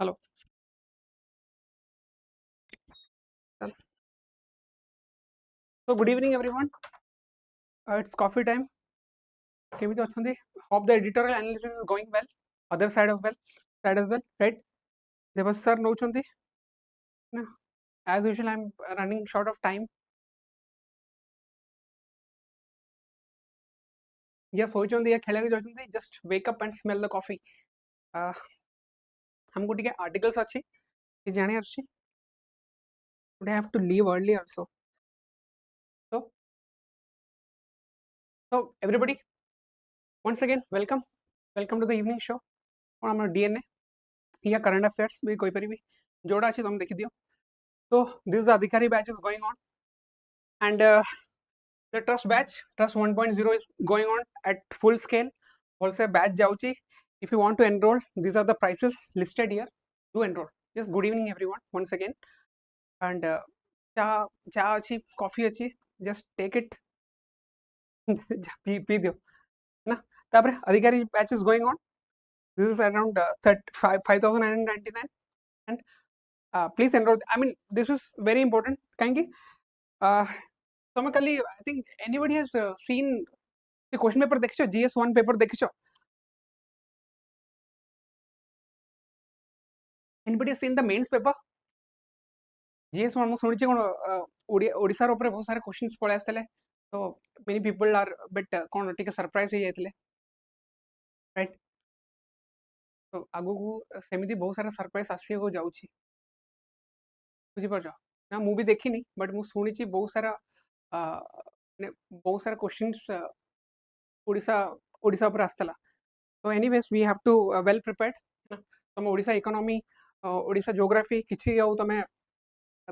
Hello. So good evening everyone. It's coffee time. Kemiti achandi? Hope the editorial analysis is going well. Other side as well, right? Devas sir nouchandi. As usual, I'm running short of time. Yes, hoichandi ya khela ke jachandi. Just wake up and smell the coffee. हमको टिके articles अच्छी. कि जाने अच्छी. Today I have to leave early also. So everybody, once again welcome to the evening show on our DNA. या current affairs भी कोई परी भी जोड़ा अच्छी तुम देखी दियो. So this Adhikari batch is going on, and the trust batch, trust 1.0 is going on at full scale. Also batch jauchi. If you want to enroll, these are the prices listed here. Do enroll. Yes, good evening everyone once again. And cha achi, coffee achi, just take it. Pee dio. Na, tapre Adhikari batch is going on. This is around 5,999, and please enroll. I mean, this is very important. Kanki, Tomakali, I think anybody has seen the question paper dekhicho, GS1 paper dekhicho. Anybody has seen the mains paper? GS1 ମୁଁ ଶୁଣିଛି କ'ଣ ଓଡ଼ିଶାର ଉପରେ ବହୁତ ସାରା questions ପଳେଇ ଆସିଥିଲେ, ତ many people are bit କ'ଣ ଟିକେ ସରପ୍ରାଇଜ ହେଇଯାଇଥିଲେ, ରାଇଟ୍? ତ ଆଗକୁ ସେମିତି ବହୁତ ସାରା ସରପ୍ରାଇଜ ଆସିବାକୁ ଯାଉଛି, ବୁଝିପାରୁଛ ନା? ମୁଁ ବି ଦେଖିନି, ବଟ୍ ମୁଁ ଶୁଣିଛି ବହୁତ ସାରା କ୍ୱେଶ୍ଚନ୍ସ ଓଡ଼ିଶା ଉପରେ ଆସିଥିଲା. So anyways, we have to well prepared. ତମ ଓଡ଼ିଶା ଇକୋନୋମି, ଓଡ଼ିଶା ଜିଓଗ୍ରାଫି କିଛି ଆଉ ତମେ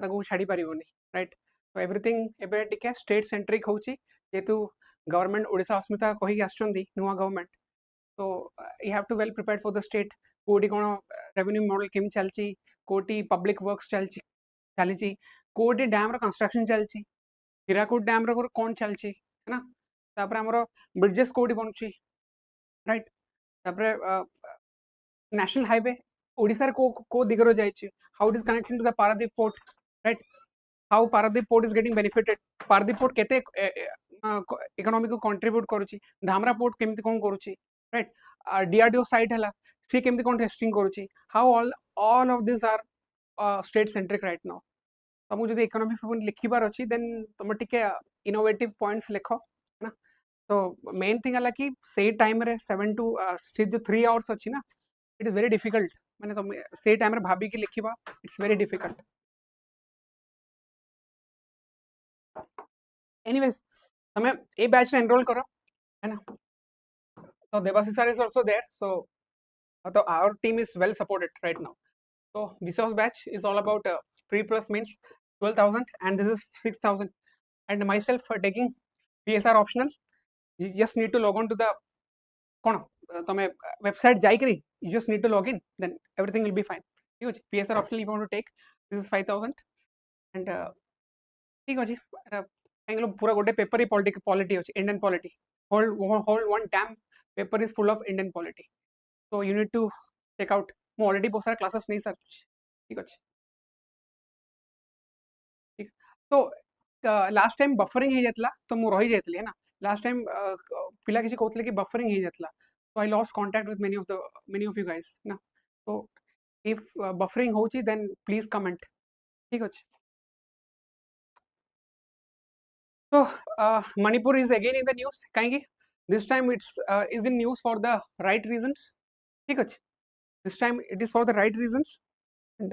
ତାକୁ ଛାଡ଼ି ପାରିବନି, ରାଇଟ୍? ତ ଏଭ୍ରିଥିଙ୍ଗ ଏବେ ଟିକେ ଷ୍ଟେଟ୍ ସେଣ୍ଟ୍ରିକ୍ ହେଉଛି, ଯେହେତୁ ଗଭର୍ଣ୍ଣମେଣ୍ଟ ଓଡ଼ିଶା ଅସ୍ମିତା କହିକି ଆସୁଛନ୍ତି ନୂଆ ଗଭର୍ଣ୍ଣମେଣ୍ଟ. ତ you have to well prepared for the state. କେଉଁଠି କ'ଣ ରେଭିନ୍ୟୁ ମଡେଲ କେମିତି ଚାଲିଛି, କେଉଁଠି ପବ୍ଲିକ ୱାର୍କସ୍ ଚାଲିଛି, କେଉଁଠି ଡ୍ୟାମ୍ର କନଷ୍ଟ୍ରକ୍ସନ୍ ଚାଲିଛି, ହୀରାକୁଦ ଡ୍ୟାମ୍ର କ'ଣ ଚାଲିଛି, ହେଲା? ତାପରେ ଆମର ବ୍ରିଜେସ୍ କେଉଁଠି ବନୁଛି, ରାଇଟ୍? ତାପରେ national highway Odisha ko digaro jaichi, how it is connected to the Paradip port, right? How Paradip port is getting benefited, Paradip port kete economic ko contribute karuchi, Dhamra port kemti kon karuchi, right? DRDO site hela see kemti kon testing karuchi, how all of these are state centric right now. तमु जदि economic लिखिबार अछि, then तम टिके innovative points लिखो ना. तो main thing है कि से टाइम रे 7 to से जो 3 hours अछि ना, it is very difficult. मैंने तो से टाइम रे भाभी की लिखिबा, it's very difficult. Anyways, हमें ए बैच में enroll करो, है ना? So Devasith sir is also there, so our team is well supported right now. So this batch is all about pre plus means 12,000, and this is 6,000. And myself for taking PSR optional, you just need to log on to the तमे website जाइकरी, you just need to log in, then everything will be fine. ठीक है, PSR optional you want to take, this is 5,000, and ठीक है जी, एंगलो पूरा गोटे paper ही polity होची, Indian polity, whole one damn paper is full of Indian polity, so you need to check out. मैं already बहुत सारे classes नहीं सर, ठीक है. ठीक, तो लास्ट टाइम बफरिंग हो जातला, तो मु रही जातली, है ना? लास्ट टाइम पिला किसी कहतले कि बफरिंग हो जातला, so I lost contact with many of you guys, ना? So if buffering होची, then please comment, ठीक है. So Manipur is again in the news. कहेंगे this time it's is in news for the right reasons, ठीक है. This time it is for the right reasons, and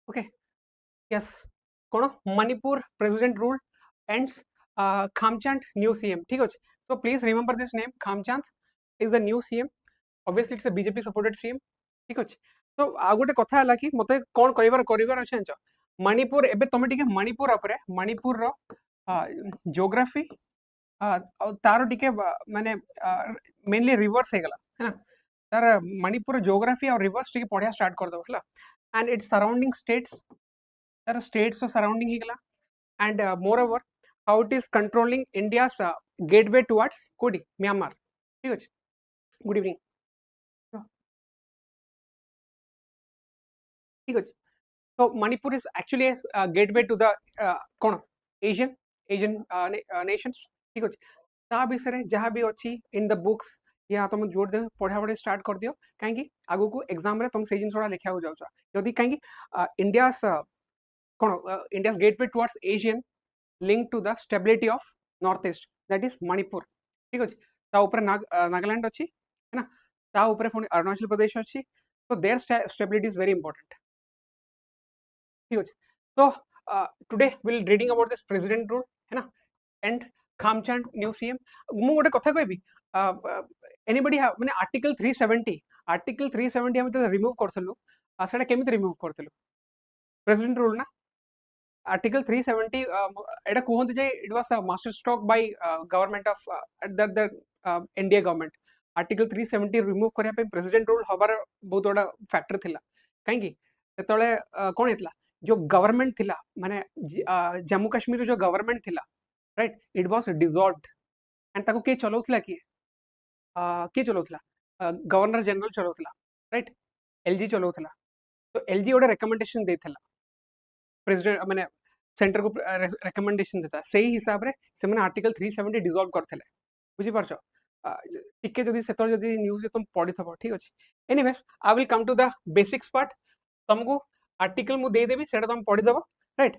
okay, yes, कौन Manipur president rule ends, Khamchand new CM, ठीक है. So please remember this name, Khamchand is the new CM. Obviously it's a BJP supported CM, ठीक है. तो आ गोटे कथा हला कि मते कोन करिवार अछि अंच मणिपुर. एबे तमे टिके मणिपुर अपरे, मणिपुर रो जियोग्राफी तार टिके माने मेनली रिवर्स हे गला, है ना? तार मणिपुर जियोग्राफी और रिवर्स टिके पढ़िया स्टार्ट कर दो, हला? एंड इट्स सराउंडिंग स्टेट्स, तार स्टेट्स सराउंडिंग हे गला, and more over how it is controlling India's gateway towards कोडी म्यांमार, ठीक है. Good evening. ठीक अछि so Manipur is actually a gateway to the cone Asian nations ठीक अछि ता विषय जहाँ भी अच्छी इन द बुक्स या तुम जोड़ दे पढ़ा पढ़ी स्टार्ट कर दियो कहीं आगु को एग्जाम रे तुम से जिनसोड़ा लिखा जाऊ जदि कहीं इंडिया कोन India gateway towards Asian link to the stability of north east that is Manipur ठीक अछि ता ऊपर नागालैंड अछि है ना ता ऊपर पुणी अरुणाचल प्रदेश अछि तो there stability is very important ठीक अछि तो today will reading about this president rule है ना एंड खामचंद न्यू सीएम मु गोटे कथा कहबी एनीबॉडी माने आर्टिकल 370 हम तो रिमूव करथलु सेटा केमिति रिमूव करथलु प्रेसिडेंट रूल ना आर्टिकल 370 एटा कहते जे it was master stroke by government of the India government article 370 remove करिया पे प्रेसिडेंट रूल हबार बहुत बड़ा फैक्टर थिला काहेकि सेतले कोन हेतला जो गवर्नमेंट थिला माने जम्मू कश्मीर जो गवर्नमेंट थिला right it was dissolved and ताको के चलौथला के चलौथला गवर्नर जनरल चलौथला राइट एलजी चलौथला तो एलजी ओडे रिकमेंडेशन देथला प्रेसिडेंट माने सेंटर को रिकमेंडेशन देता सही हिसाब रे से माने आर्टिकल 370 डिसॉल्व करथले बुझी परछो टिके जदी सेतर जदी न्यूज़ तुम पढी थबो ठीक अछि anyways I will come to the basics part तुमको आर्टिकल मु दे देबी सेटा तुम पढी दबो right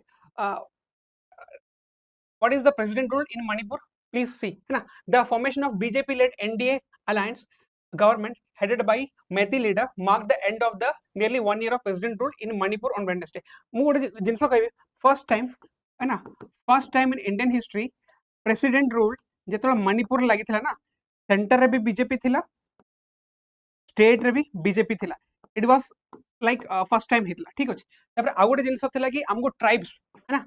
what is the president rule in Manipur please see है ना the formation of BJP led NDA alliance government headed by Methi leader marked the end of the nearly 1 year of president rule in Manipur on Wednesday मु गोटे जिंसो कहबी first time है ना first time in Indian history president rule जेतलो Manipur लागि थिला ना centre रे भी बीजेपी थिला स्टेट रे भी बीजेपी थिला it was like first time हितला ठीक अछि तापर आ गोटे जिंसो थिला कि हमको ट्राइब्स है ना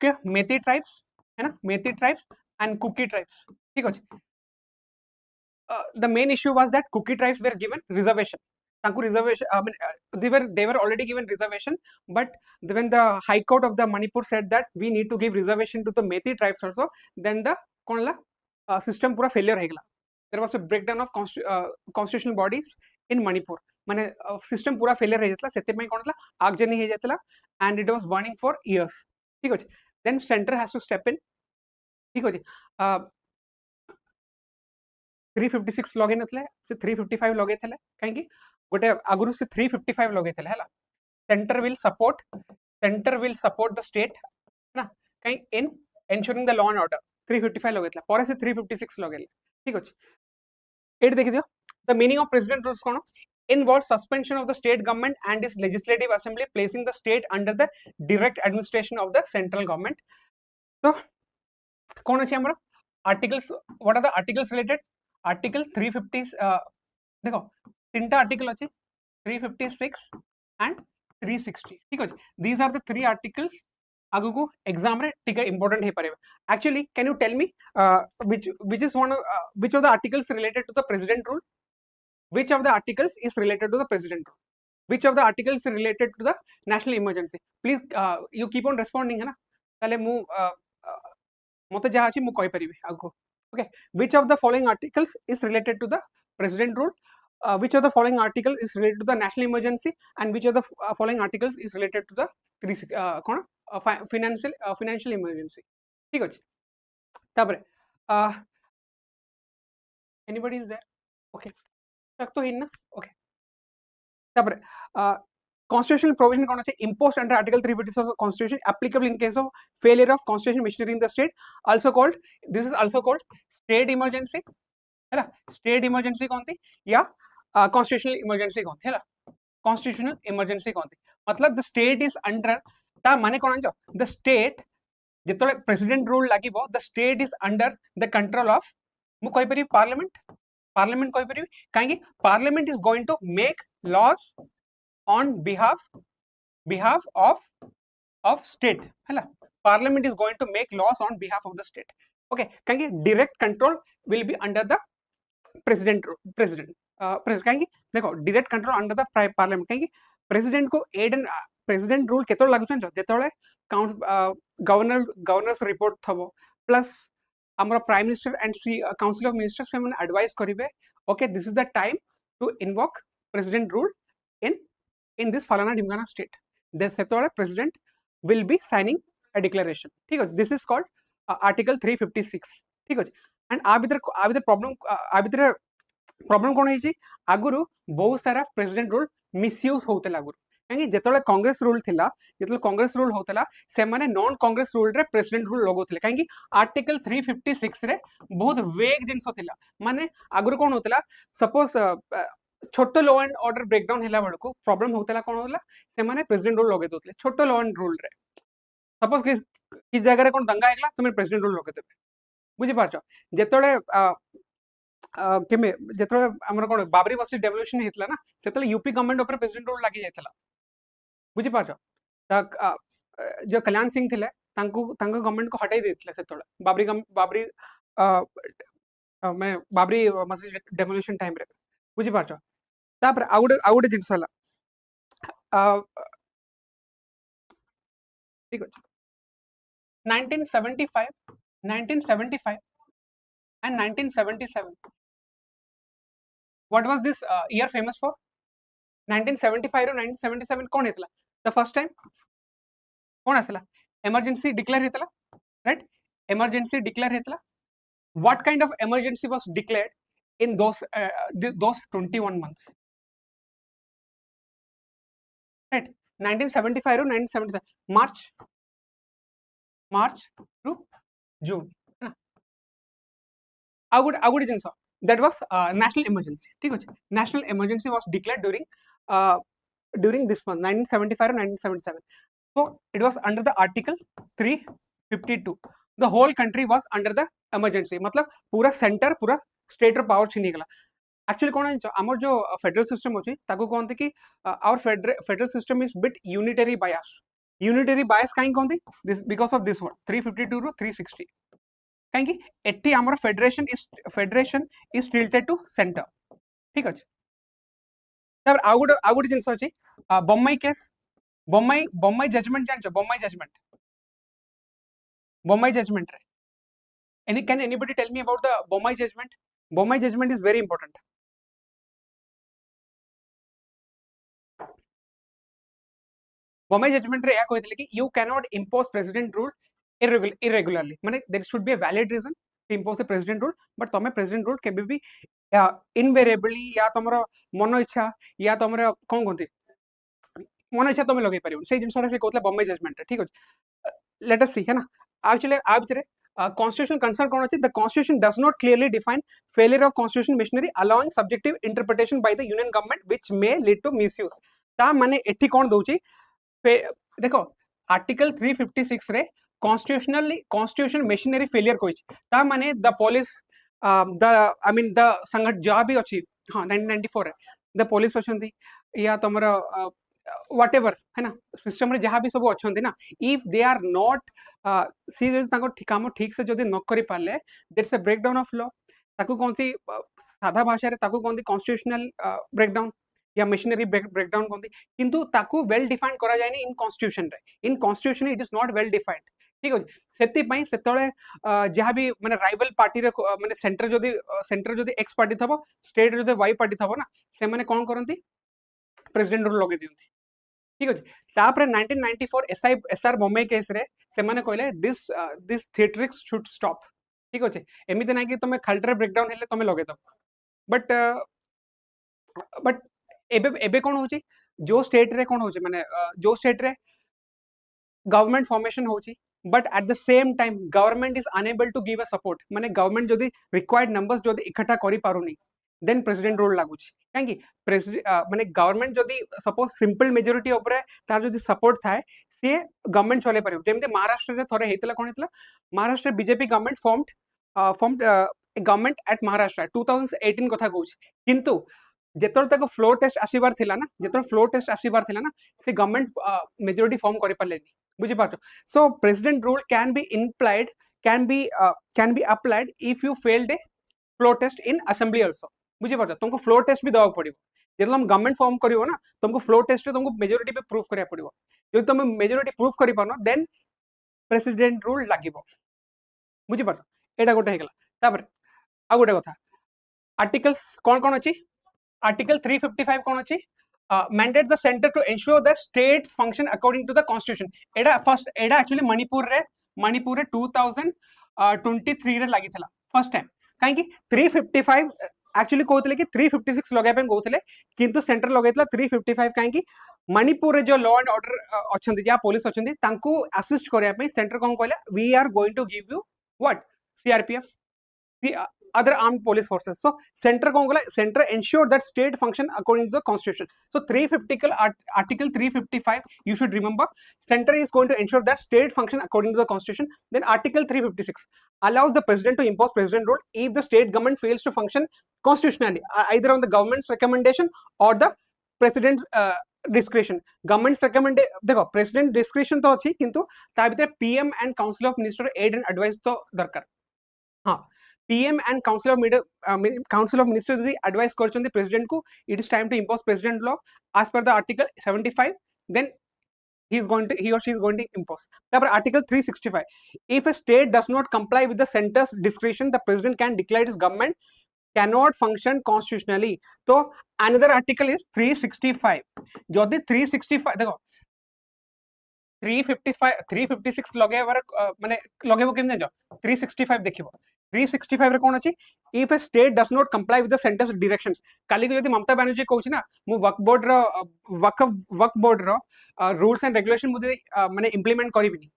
के मेथी ट्राइब्स है ना मेथी ट्राइब्स एंड कुकी ट्राइब्स ठीक अछि the main issue was that Kuki tribes were given reservation. Reservation, I mean, they were already given reservation, but when the High Court of the Manipur said that we need to give reservation to the Methi tribes also, then the system pura failure hegla. There was a breakdown of constitutional bodies in Manipur. माने system पूरा failure हो जाता सेते में कौन था आगजनी हो जाता and it was burning for years. ठीक है then center has to step in. ठीक है 356 लगे नथले से 355 लगे थले काहे कि गोटे आगुरु से 355 लगे थले हला center will support the state ना काहे in ensuring the law and order 355 लगे थले पर से 356 लगे ठीक अछि एट देखि दियो the meaning of president rules cone involves suspension of the state government and its legislative assembly placing the state under the direct administration of the central government so कोन अछि हमर articles what are the articles related article 350 देखो तीनटा article अछि 356 and 360 ठीक अछि these are the three articles आगु को exam रे टिके इंपोर्टेंट हे परबे actually can you tell me which is one which of the articles related to the president rule which of the articles is related to the president rule which of the articles is related to the national emergency please you keep on responding है ना ताले मु मते जहा अछि मु कहि परिबे आगु okay which of the following articles is related to the president rule which of the following article is related to the national emergency and which of the following articles is related to the financial emergency ठीक अछि तापर anybody is there okay तक तो हिन ना okay तापर constitutional provision कौन है imposed under article 356 of the constitution applicable in case of failure of constitutional machinery in the state also called this is also called state emergency है ना state emergency कौन थी या constitutional emergency कौन थी है ना constitutional emergency कौन थी मतलब the state is under ता माने कौन जो the state जितने president rule लागिबो the state is under the control of मु कोई परी parliament कोई परी काहेकि parliament is going to make laws on behalf of state है ना parliament is going to make laws on behalf of the state okay कहेंगे direct control will be under the president कहेंगे देखो direct control under the parliament कहेंगे president को aid and president rule केतो लागु छन जेतोले governors report थबो plus हमर prime minister and council of ministers से मन advise करिवे okay this is the time to invoke president rule in in this falana dhimkana state, then setole president will be signing a declaration. ठीक है, this is called article 356. ठीक है, and आ भीतर problem कोन है आगुरु बहुत सारा प्रेसिडेंट रूल मिसयूज होतला आगुरु कहीं जेतले कांग्रेस रूल थिला, जेतले कांग्रेस रूल होतला से माने नॉन कांग्रेस रूल रे प्रेसिडेंट रूल लगोतले कहीं आर्टिकल 356 रे बहुत वेग जिंस थिला माने आगुरु कोन होतला सपोज छोटो लॉ एंड ऑर्डर ब्रेकडाउन हैला बडको प्रॉब्लम होतला कोन होला से माने प्रेसिडेंट रूल लगे दोतले छोटो लॉ एंड रूल रे सपोज कि जगह रे कोन दंगा हैला तुमे प्रेसिडेंट रूल लगे देबे बुझि पारछो जेतले केमे जेतले हमर कोन बाबरी मस्जिद डेवोल्यूशन हेतला ना सेतले यूपी गवर्नमेंट ऊपर प्रेसिडेंट रूल लागि जायतला बुझि पारछो त जो कल्याण सिंह थिले तांको गवर्नमेंट को हटाई देथिले सेतले बाबरी मस्जिद डेवोल्यूशन टाइम रे बुझि पारछो तापर आउडे जिंस हला ठीक अछि 1975 and 1977 what was this year famous for 1975 or 1977 cone हेतला the first time कोन आसला emergency declare हेतला right emergency declare हेतला what kind of emergency was declared in those 21 months right 1975 or 1977 March to June आगुड genus that was national emergency ठीक अछि national emergency was declared during this month 1975 or 1977 so it was under the article 352 the whole country was under the emergency मतलब पूरा centre पूरा state रो power छिनी गला actually कोन हमर जो federal system अछि ताको कोनते कि our federal system is bit unitary bias काई कोनते this because of this one 352 रो 360 कहीं एट्टी आमर federation is tilted to center ठीक अछि तब आउ गुड जिंस अछि बम्बई केस बम्बई जजमेंट जानछ बम्बई जजमेंट रे can anybody tell me about the Bombay judgment is very important Bombay judgment रे या कहथिले कि you cannot impose president rule irregularly माने there should be a valid reason to impose a president rule but तमे president rule केबे भी invariably या तमरो मन इच्छा या तमरो कोन कोनती मन इच्छा तमे लगै परिबो से जिंसरा से कहतला बम्बई जजमेंट ठीक अछि लेट अस सी है ना एक्चुअली आ भितरे constitutional concern कोन अछि the constitution does not clearly define failure of constitution machinery allowing subjective interpretation by the union government which may lead to misuse ता माने एठी कोन दोची देखो आर्टिकल 356 रे constitution machinery failure कोइछ ता माने the police the I mean the संगठ जो भी अछि हां 1994 रे द पुलिस अछंती या तमरा व्हाटएवर है ना सिस्टम रे जहां भी सब अछंती ना इफ दे आर नॉट सी जे ताको काम ठीक से जदी न करि पाले that's a breakdown of law ताको कोनसी साधा भाषा रे ताको कोनसी कॉन्स्टिट्यूशनल ब्रेकडाउन या मशीनरी ब्रेकडाउन कोनती किंतु ताको वेल डिफाइंड करा जायनी in constitution it is not well defined ठीक अछि सेति पई सेतळे जहां भी माने राइवल पार्टी रे माने सेंटर जदी एक्स पार्टी थबो स्टेट जदी वाई पार्टी थबो ना से माने कोन करंती प्रेसिडेंट रूल लगे दियंती ठीक अछि तापर 1994 एसआर बॉम्बे केस रे से माने कहले दिस थिएट्रिक्स शुड स्टॉप ठीक अछि एमिते नै कि तमे खाल्टर ब्रेकडाउन हेले तमे लगे दब बट एबे कोन होची जो स्टेट रे कोन होची माने जो स्टेट रे गवर्नमेंट फॉर्मेशन होची but at the same time government is unable to give a support माने गवर्नमेंट जदी रिक्वायर्ड नंबर्स जदी इकट्ठा करि पारुनी देन प्रेसिडेंट रूल लागुची काहे कि माने गवर्नमेंट जदी सपोज सिंपल मेजॉरिटी ऊपर तार जदी सपोर्ट थाए से गवर्नमेंट चले पारिबो जेमते महाराष्ट्र रे थरे हेतला कोन हेतला Maharashtra BJP government formed government at Maharashtra 2018 कथा कहूची किंतु जेतल तक फ्लोर टेस्ट आसीबार थिला ना से गवर्नमेंट मेजॉरिटी फॉर्म करि पालेनी बुझि पाछो so president rule can be applied if you failed a floor test in assembly also बुझि पाछो तुमको फ्लोर टेस्ट भी दवा पड़िबो जेतल हम गवर्नमेंट फॉर्म करिवो ना तुमको फ्लोर टेस्ट रे तुमको मेजॉरिटी पे प्रूफ करिया पड़िबो जदि तुम मेजॉरिटी प्रूफ करि पानो देन प्रेसिडेंट रूल लागिबो बुझि पाछो एटा गोटे हेगला तापर आ गोटे कथा आर्टिकल्स कोन कोन अछि आर्टिकल 355 कोन अछि mandate the center to ensure the states function according to the constitution. एडा first एडा actually मणिपुर रे 2023 रे लागि थला first time काहे कि 355 एक्चुअली कहते कि 356 लगे कहते किंतु सेंटर लगेला 355 कहीं मणिपुर जो लॉ एंड ऑर्डर अच्छा जहाँ पुलिस अच्छा असिस्ट करने सेंटर कौन कहला we are going to give you what CRPF other armed police forces. So center कौन कहला center ensure that state function according to the constitution. So 350 article 355 you should remember center is going to ensure that state function according to the constitution. Then article 356 allows the president to impose president rule if the state government fails to function constitutionally either on the government's recommendation or the president's discretion. Government's recommendation देखो president discretion तो अच्छी किंतु ता भीतर PM and council of minister aid and advice तो दरकार. हाँ PM and council of ministers the advice करचंदी president को it is time to impose president law as per the article 75 then he or she is going to impose. Therefore article 365 if a state does not comply with the center's discretion the president can declare its government cannot function constitutionally. So another article is 365 जदि 365 देखो 356 लगे माने लगेबो केम जानो 365 देखिबो 365 रे कोन अछि if a state does not comply with the center's directions काली को यदि ममता बनर्जी कहउछि ना मु वक्फ बोर्ड रो रूल्स एंड रेगुलेशन मुझे माने इंप्लीमेंट करिबिनी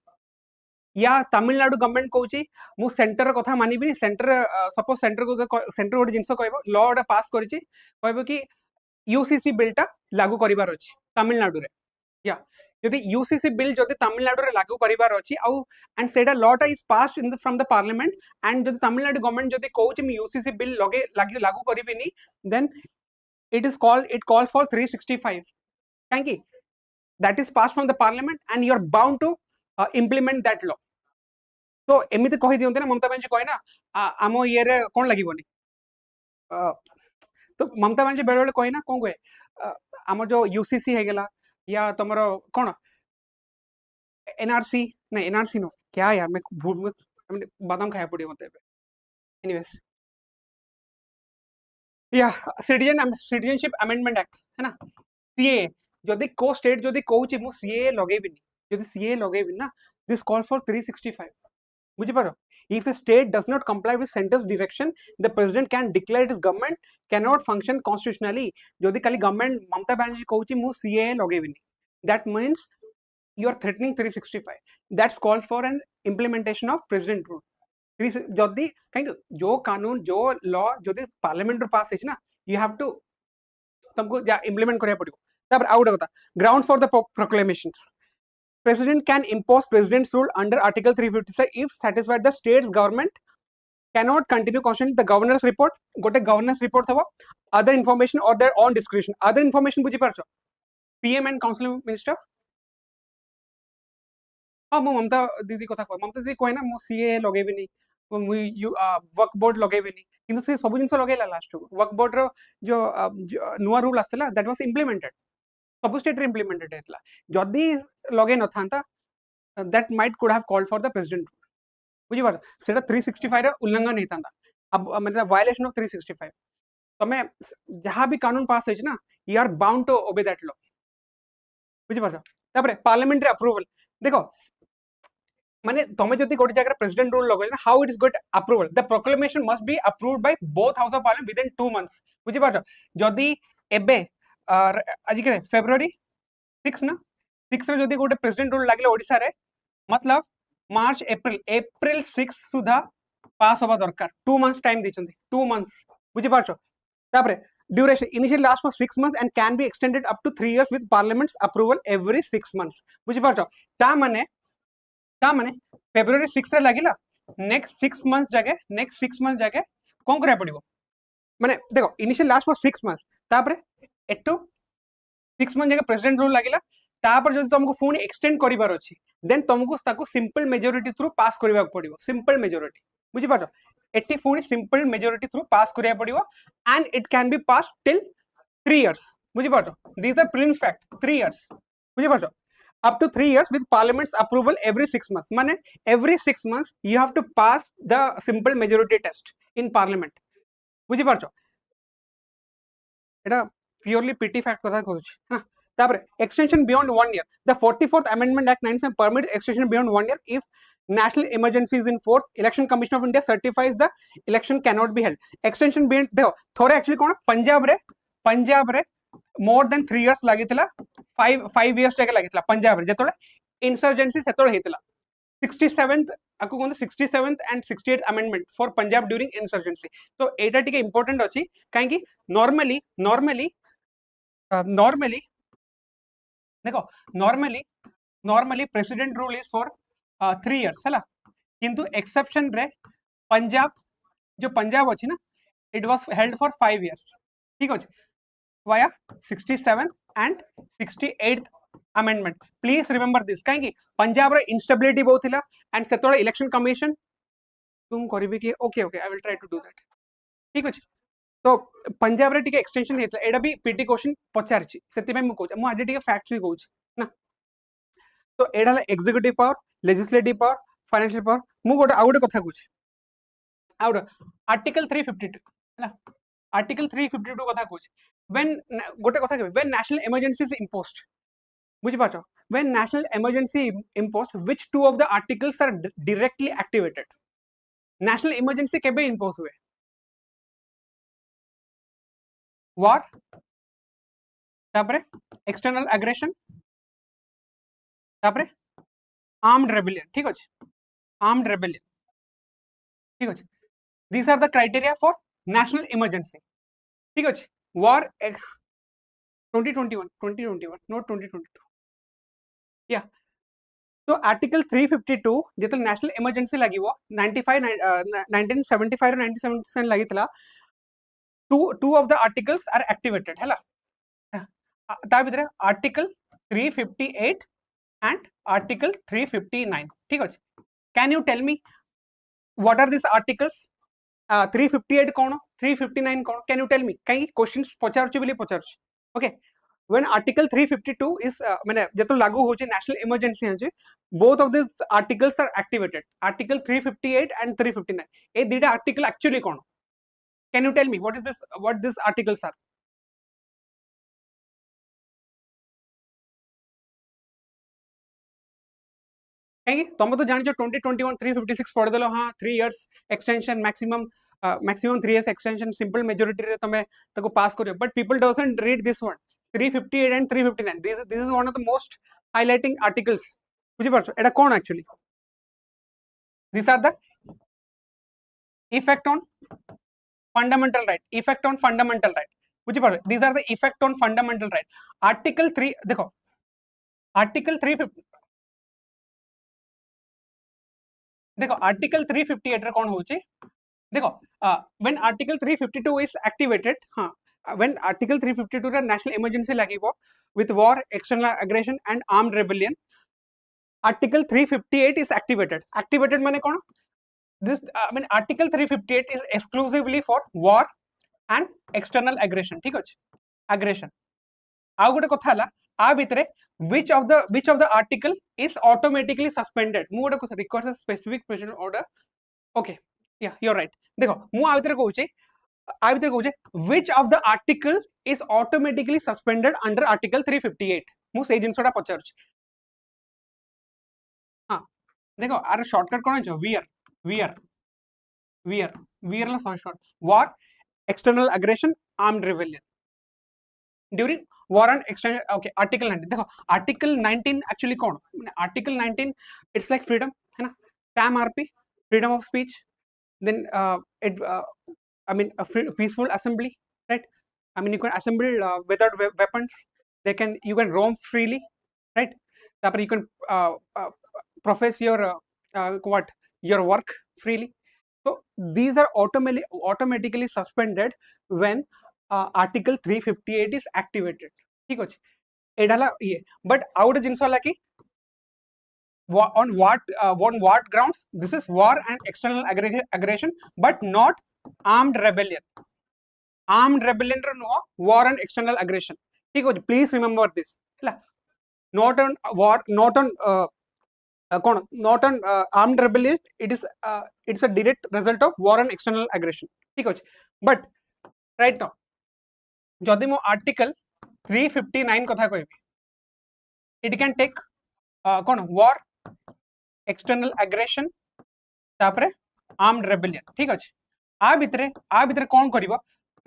या तमिलनाडु गवर्नमेंट कहउछि मु सेंटर कथा मानिबी सेंटर सपोज सेंटर गोटे जिंस कहबो लॉ पास करिछि कहबो कि यूसीसी बिलटा लागू करिवार अछि तमिलनाडु रे या यदि यूसीसी बिल जदि तमिलनाडु रे लागू करिवार अछि आउ एंड सेटा लॉटा is passed in from the parliament and जदि तमिलनाडु गवर्नमेंट जदि कहउछि मी यूसीसी बिल लागू करिबिनी then it calls for 365 thank you that is passed from the parliament and you are bound to implement that law. तो एमिति कहि दियंते ना ममता बनर्जी कहे ना आमो ये रे कोन लागिबोनी तो ममता बनर्जी बेले बेले कहे ना कोन कहे आमो जो यूसीसी हे गेला या तमरो कोन एनआरसी नहीं एनआरसी नो क्या यार मैं बादाम खाया पड़ी मते एनीवेज या सिटीजनशिप अमेंडमेंट एक्ट है ना सीए जदि को स्टेट जदि कहउछि मु सीए लगेबिनी जदि सीए लगेबिनी ना दिस कॉल फॉर 365 बुझी पारो if a state does not comply with center's direction the president can declare his government can not function constitutionally जदि खाली गवर्नमेंट ममता बनर्जी कहउछि मु सीए लगेबिनी that means you are threatening 365 that's calls for an implementation of president rule जदि कहीं जो कानून जो लॉ जदि पार्लियामेंट रो पास है ना you have to तुमको जा implement करिया पड़िबो तब आउट होता grounds for the proclamations president can impose president's rule under article 355 if satisfied the state's government cannot continue constitutionally the governor's report गोटे governor's report थबो other information or their own discretion other information बुझी पारछो PM and council minister हाँ मु ममता दीदी कथा कह ममता दीदी कहे ना मु सीए लगेबिनी मु वर्क बोर्ड लगेबिनी किंतु से सब जिंस लगेला लास्ट को वर्क बोर्ड रो जो नुआ रूल आसला दैट वाज इंप्लीमेंटेड सब स्टेट रे इंप्लीमेंटेड हेतला जदी लगे न थांता that might could have called for the president बुझी बार सेटा 365 रे उल्लंघन नहीं थांता अब मतलब वायलेशन ऑफ 365 तमे जहां भी कानून पास है ना you are bound to obey that law बुझी बार तापर पार्लियामेंट्री अप्रूवल देखो माने तमे जति गोटे जगह प्रेसिडेंट रूल लगो ना how it is got approval the proclamation must be approved by both house of parliament within 2 months बुझी पाछो जदी एबे आज के फेब्रुअरी 6 ना 6 रे जदी गोटे प्रेसिडेंट रूल लागले ओडिसा रे मतलब मार्च अप्रैल 6 सुधा पास होबा दरकार 2 मंथ्स टाइम दिचंदी 2 मंथ्स बुझी पाछो तापरे duration initial last for 6 months and can be extended up to 3 years with parliament's approval every 6 months बुझी पाछो ता माने फेब्रुअरी 6 रे लागिला नेक्स्ट 6 मंथ्स जगह कोन करे पड़िबो माने देखो इनिशियल लास्ट फॉर 6 months तापरे एटू 6 मंथ जगह प्रेसिडेंट रूल लागिला तापर जदि तुमको फोन एक्सटेंड करिवार अछि देन तुमको ताको सिंपल मेजॉरिटी थ्रू पास करिवा पड़िबो सिंपल मेजॉरिटी बुझी पाछो एटी फोन सिंपल मेजॉरिटी थ्रू पास करिया पड़िबो and it can be pass till 3 years बुझी पाछो this are prelims fact 3 years बुझी पाछो up to 3 years with parliament's approval every 6 months mane every 6 months you have to pass the simple majority test in parliament बुझी पारछो एटा purely PT fact कथा कहूँ हाँ तापर extension beyond 1 year the 44th Amendment Act 97 permits extension beyond 1 year if national emergency is in force. Election Commission of India certifies the election cannot be held. Extension beyond देखो थोड़े actually कौन पंजाब रे more than 3 years लगी थिला 5 years जाके लगी थिला पंजाब रे जेतोले insurgency सेतोले हेतिला 67th आपको कहते 67th and 68th amendment for Punjab during insurgency. तो एटा टिके important अछि काहे कि normally देखो normally president rule is for 3 years है किंतु exception रे पंजाब जो पंजाब अछि ना it was held for 5 years ठीक अछि via 67th and 68th amendment. Please remember this काहे कि पंजाब रे instability बहुत थिला and सेतोले election commission तुम करिबे कि okay I will try to do that ठीक अछि तो पंजाब रे टिके एक्सटेंशन हेतला एडा भी पीटी क्वेश्चन पचारछि सेति में मु कहू मु आज टिके फैक्ट्स ही कहू ना तो एडा executive power legislative power financial power मु गोटे आ गोटे कथा कहू आउट आर्टिकल 352 है आर्टिकल 352 कथा कहू व्हेन गोटे कथा कहबे when national emergency is imposed बुझि पाछो when national emergency imposed which two of the articles are directly activated national emergency केबे इम्पोज हुए war तापरे external aggression तापरे armed rebellion ठीक अछि armed rebellion ठीक अछि these are the criteria for national emergency ठीक अछि war 2021 not 2022 yeah तो आर्टिकल 352 जेतल नेशनल इमरजेंसी लागिवो 1975 रो 1977 लागितला two of the articles are activated है ता भितर article 358 and article 359 ठीक अछि can you tell me what are these articles 358 कोन 359 कोन can you tell me कई क्वेश्चंस पचारछु बिली पचारछु okay when article 352 is माने जेतो लागू होचे नेशनल इमरजेंसी है both of these articles are activated article 358 and 359 ए दीटा आर्टिकल एक्चुअली कोन can you tell me what these articles are तुम तो जान 2021 356 पढ़ देलो हाँ 3 years extension maximum 3 years extension simple majority रे तमे तको पास करियो but people doesn't read this one 358 and 359 this is one of the most highlighting articles बुझि परछो एटा कोन actually these are the effect on fundamental right बुझि परछो these are the effect on fundamental right article 3 देखो article 350 देखो article 358 रे कोन होची देखो when article 352 is activated हाँ when article 352 रे national emergency लागिवो with war external aggression and armed rebellion article 358 is activated माने कोन this article 358 is exclusively for war and external aggression ठीक अछि aggression आ गोटे कथा हला आ भितरे which of the article is automatically suspended मु गोटे कथा requires a specific president order okay yeah you're right देखो मु आ भितरे कहूचे which of the article is automatically suspended under article 358 मु से जिंसटा पचारछ हां देखो आर शॉर्टकट कोन छ wear La short war external aggression armed rebellion during war and external okay article 19 देखो article 19 actually कौन article 19 it's like freedom है ना tam rp freedom of speech then I mean a peaceful assembly right I mean you can assemble without weapons you can roam freely right तापर you can profess your your work freely so these are automatically suspended when article 358 is activated ठीक अछि एडाला ये but out जिंस वाला कि on what grounds this is war and external aggression but not armed rebellion ro no war and external aggression ठीक अछि please remember this हला not on war not on not on armed rebellion it's a direct result of war and external aggression ठीक अछि but right now जदि मो article 359 कथा कहबी it can take कौन वॉर एक्सटर्नल एग्रेशन तापरे armed rebellion ठीक अच्छे आ भितरे कौन करिवो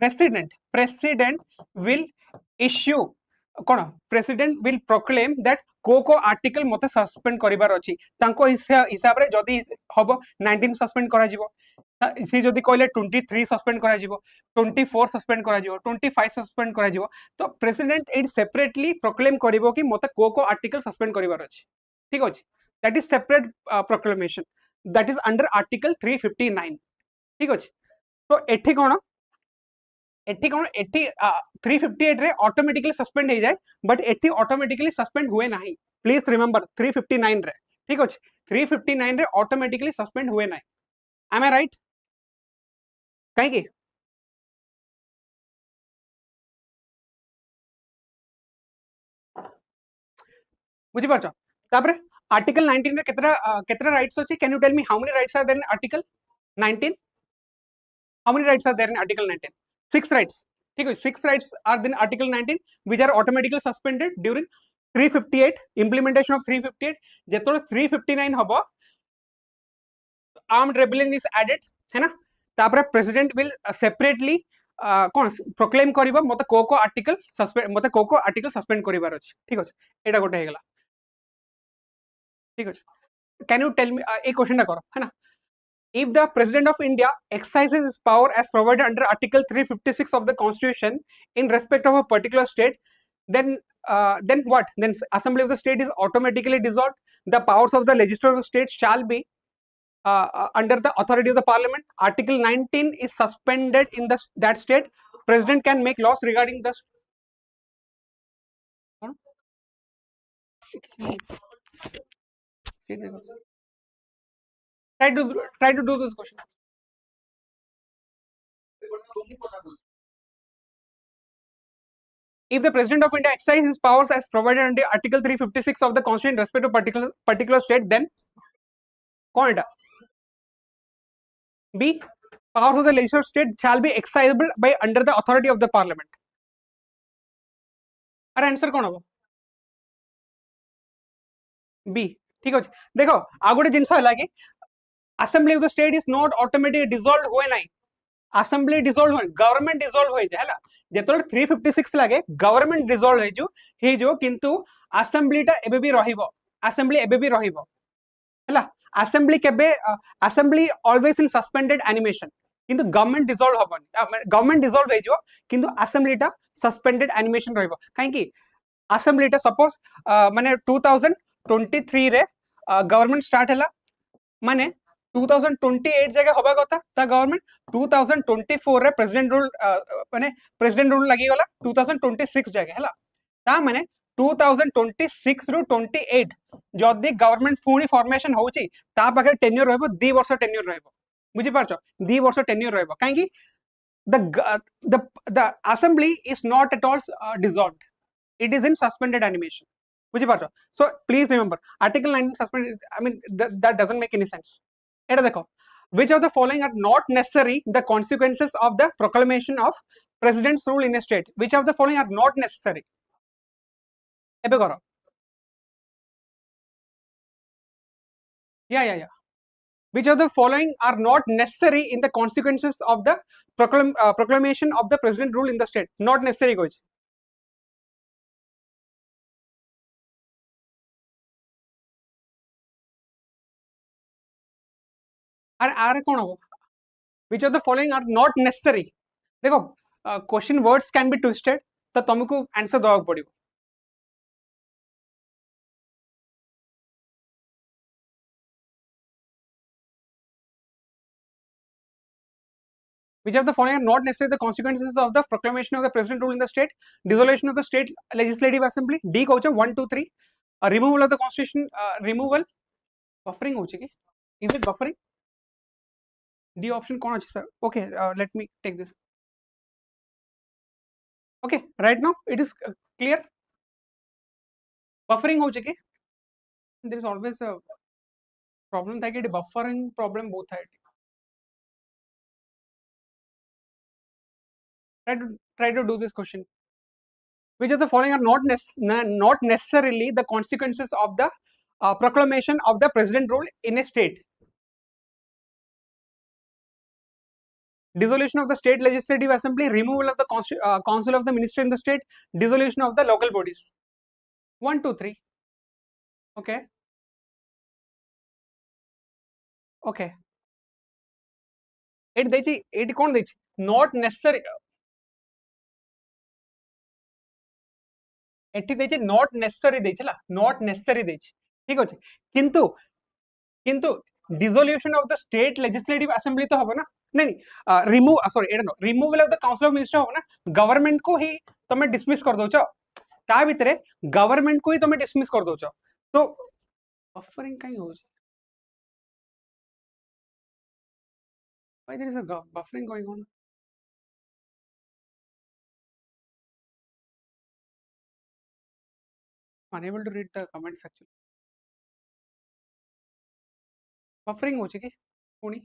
प्रेसिडेंट विल इश्यू कौन प्रेसिडेंट विल प्रोक्लेम दैट को आर्टिकल मते सस्पेंड करिवार अछि तांको हिसाब रे जदी हबो 19 सस्पेंड करा जिवो सी जदी कहले 23 सस्पेंड करा जिवो 24 सस्पेंड करा जिवो 25 सस्पेंड करा जिवो तो प्रेसिडेंट इट सेपरेटली प्रोक्लेम करिवो कि मते को आर्टिकल सस्पेंड करिवार अछि ठीक अछि that is separate proclamation that is under article 359 ठीक अछि तो एठी कोन एठी 358 रे ऑटोमेटिकली सस्पेंड हो जाए बट एठी ऑटोमेटिकली सस्पेंड हुए नाही प्लीज रिमेंबर 359 रे ठीक अछि 359 रे ऑटोमेटिकली सस्पेंड हुए नाही एम आई राइट कहीं की बुझी पारछ तापरे आर्टिकल 19 रे केतरा राइट्स अछि can you tell me how many rights are there in article 19 how many rights are there in article 19 6 rights ठीक है 6 rights are in article 19 which are automatically suspended during 358 implementation of 358 जेतो 359 हबो armed rebellion is added है ना तापरे president will separately कौन proclaim करिवो मते को आर्टिकल सस्पेंड मते को आर्टिकल सस्पेंड करिवार अछि ठीक अछि एटा गोटे हेगला ठीक अछि can you tell me a question ना करो है ना if the president of India exercises his power as provided under article 356 of the constitution in respect of a particular state then what then assembly of the state is automatically dissolved the powers of the legislature of the state shall be under the authority of the parliament article 19 is suspended in that state president can make laws regarding the try to do this question if the president of India exercises his powers as provided under article 356 of the constitution in respect to particular state then कौन एटा B powers of the legislative state shall be exercisable by under the authority of the parliament अरे answer कौन होबो B ठीक अछि देखो आ गोटे जिंस हला कि assembly of the state is not automatically dissolved हुए नाही assembly dissolved हुए गवर्नमेंट dissolved होई हैला जेतोल 356 लागे गवर्नमेंट dissolved हे जो किंतु assembly टा एबे भी रहिबो assembly एबे भी रहिबो हैला assembly केबे assembly always in suspended animation किंतु गवर्नमेंट डिसॉल्व हबनी गवर्नमेंट डिसॉल्व हेजो किंतु असेंबली टा सस्पेंडेड एनिमेशन रहइबो काहे कि असेंबली टा सपोज माने 2023 रे गवर्नमेंट स्टार्ट हला माने 2028 जगह हबा कथा ता गवर्नमेंट 2024 रे प्रेसिडेंट रूल माने प्रेसिडेंट रूल लागि गला 2026 जगह हला ता माने 2026 रु 28 जदी गवर्नमेंट पुणी फॉर्मेशन होउची ता पाखे टेन्योर रहबो 2 वर्ष टेन्योर रहबो बुझी पारछो 2 वर्ष टेन्योर रहबो काहे कि the assembly is not at all dissolved it is in suspended animation बुझी पारछो so please remember article 19 suspended I mean that doesn't make any sense एटा देखो which of the following are not necessary the consequences of the proclamation of president's rule in a state which of the following are not necessary एबे करो yeah which of the following are not necessary in the consequences of the proclamation of the president rule in the state not necessary goes आरे कौन हो which of the following are not necessary देखो question words can be twisted तो तुमको answer दवाक पड़िबो which of the following are not necessary the consequences of the proclamation of the president rule in the state dissolution of the state legislative assembly D कहउछ 1 2 3 removal of the constitution removal buffering होउछ कि is it buffering D option कौन अछि sir okay let me take this okay right now it is clear buffering होउछ कि there is always a problem था कि buffering problem बहुत है try to try to do this question. Which of the following are not necessarily the consequences of the proclamation of the president rule in a state? Dissolution of the state legislative assembly, removal of the council of the minister in the state, dissolution of the local bodies. 1, 2, 3. Okay. Okay. ଏଠି କଣ ଦେଇଛି not necessary, ଏଠି ଦେଇଛି not necessary ଦେଇଛି ହେଲା, not necessary ଦେଇଛି, ଠିक ଅଛି, କିନ୍ତୁ dissolution of the state legislative assembly तो हबो ना, नहीं remove sorry Etah no removal of the council of minister हबो ना, गवर्नमेंट को ही तमे डिसमिस कर दोछ, ता भितरे गवर्नमेंट को ही तमे डिसमिस कर दोछ, तो बफरिंग काई हो छै, why there is a buffering going on? Unable to read the comments actually. Buffering हो कि पुणी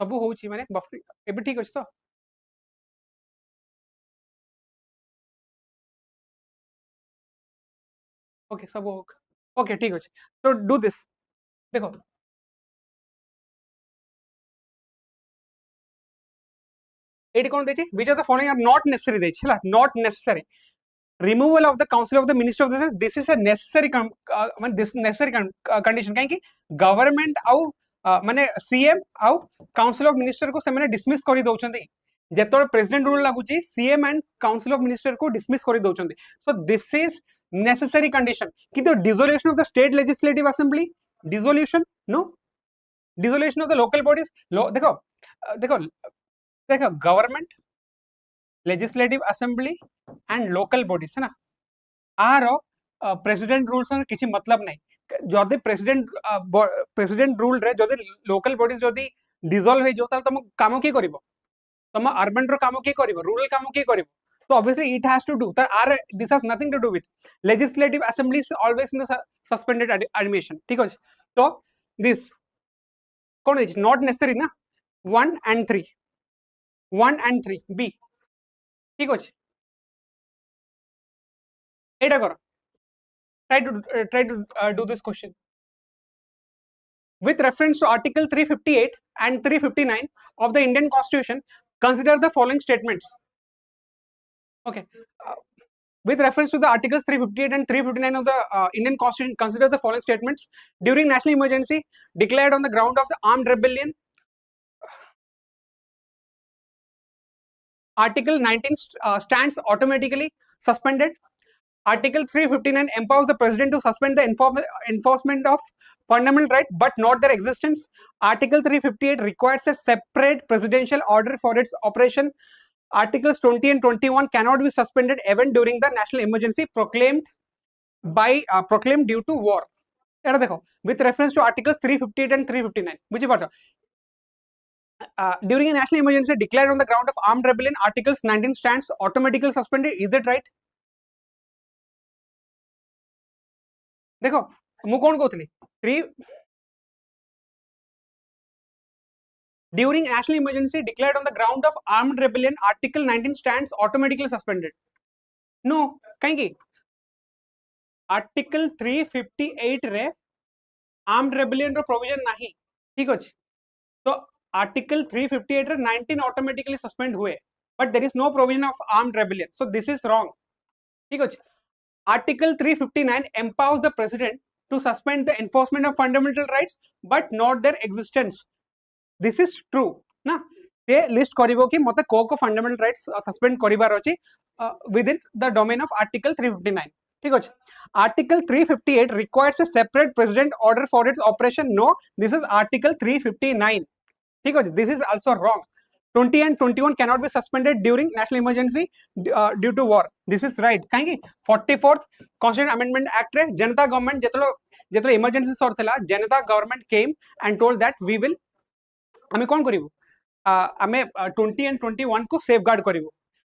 सब हो माने बफरिंग एबे ठीक अछि तो ओके सब ओके ठीक अछि, तो डू दिस देखो एटी कोन देछि which of the following are not necessary देछि हला, not necessary, removal of the council of the minister of this is a necessary माने this necessary condition काहे कि गवर्नमेंट आउ माने सीएम आउ काउंसिल ऑफ मिनिस्टर को से माने डिसमिस करि दउछन्ती, जेतोर प्रेसिडेंट रूल लागुची CM and council of minister को डिसमिस करि दउछन्ती, so this is necessary condition कि तो dissolution of the state legislative assembly, dissolution no, dissolution of the local bodies, देखो देखो देखो government legislative assembly and local bodies है ना, आर प्रेसिडेंट रूल्स किसी मतलब नहीं, जदि प्रेसिडेंट रूल रे जदि लोकल बॉडीज जदि डिसॉल्व हे जो ताल तुम काम की करिवो, तुम अर्बन रो काम की करिवो, रूरल काम की करिवो, so obviously it has to do that are this has nothing to do with legislative assembly is always in the suspended animation, ठीक है, तो this कौन है not necessary ना, 1 and 3 B, ठीक है, एटा करो, try to do this question with reference to article 358 and 359 of the Indian Constitution, consider the following statements. Okay, with reference to the articles 358 and 359 of the Indian Constitution, consider the following statements. During national emergency declared on the ground of the armed rebellion, article 19 stands automatically suspended. Article 359 empowers the president to suspend the enforcement of fundamental right but not their existence. Article 358 requires a separate presidential order for its operation. Articles 20 and 21 cannot be suspended even during the national emergency proclaimed due to war. With reference to articles 358 and 359, which part? During a national emergency declared on the ground of armed rebellion, articles 19 stands automatically suspended. Is it right? देखो मु कौन कहूली 3 during national emergency declared on the ground of armed rebellion, article 19 stands automatically suspended. No, कहीं article 358 रे armed rebellion रो provision नहीं, ठीक अछि, तो article 358 रे 19 automatically suspend हुए, but there is no provision of armed rebellion, so this is wrong, ठीक अछि. Article 359 empowers the president to suspend the enforcement of fundamental rights but not their existence. This is true ना, ये list करिवो कि मते को fundamental rights suspend करिवार अछि within the domain of article 359, ठीक अछि. Article 358 requires a separate president order for its operation. No, this is article 359, ठीक अछि, this is also wrong. 20 and 21 cannot be suspended during national emergency due to war. This is right. कहीं 44th Constitutional Amendment Act रे जनता government जेतलो emergency sort थला, जनता government came and told that we will हमें कौन करिवो, हमें 20 and 21 को safeguard करिवो,